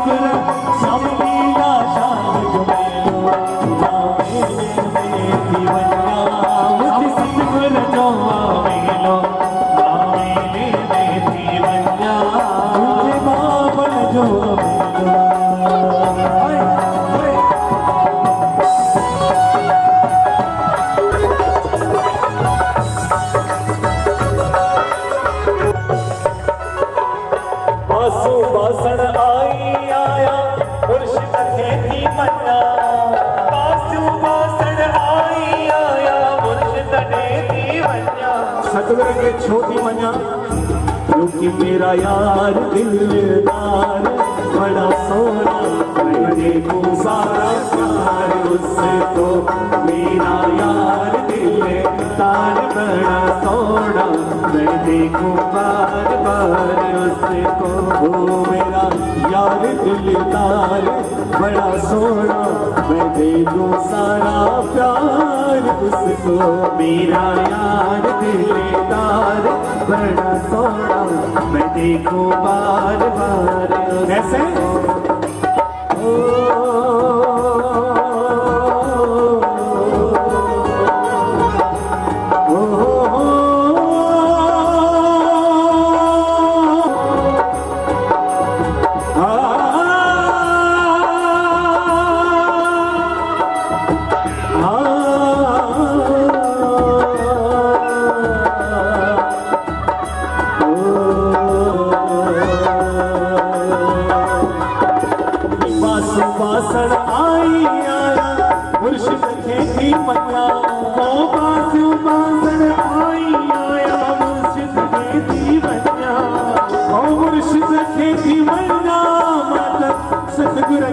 सतगुर सब लीला शान जुमेलो मेले में दीवन्या मुझे सतगुर जो मेलो मेले में दीवन्या मुझे बाबन जो मेलो बासु बासण आई आया मुर्शिद खेती मन्ना बासु बासण आई आया मुर्शिद खेती मन्ना सतगुर के छोटी मन्ना क्योंकि मेरा यार दिलदार बड़ा सोना मैं देखूं सारा प्यार उससे तो मेरा यार दिलदार बड़ा सोना मैं देखूं बार बार उससे तो ओ मेरा यार दिलदार बड़ा सोना मैं देखूं सारा प्यार उसको मेरा यार दिलदार बड़ा सोना मैं देखूं बार बार कैसे बासण आई आया मुर्शिद खेती मन्ना ओ बासु बासण आई आया मुर्शिद खेती मन्ना ओ मुर्शिद खेती मन्ना मतलब सतगुर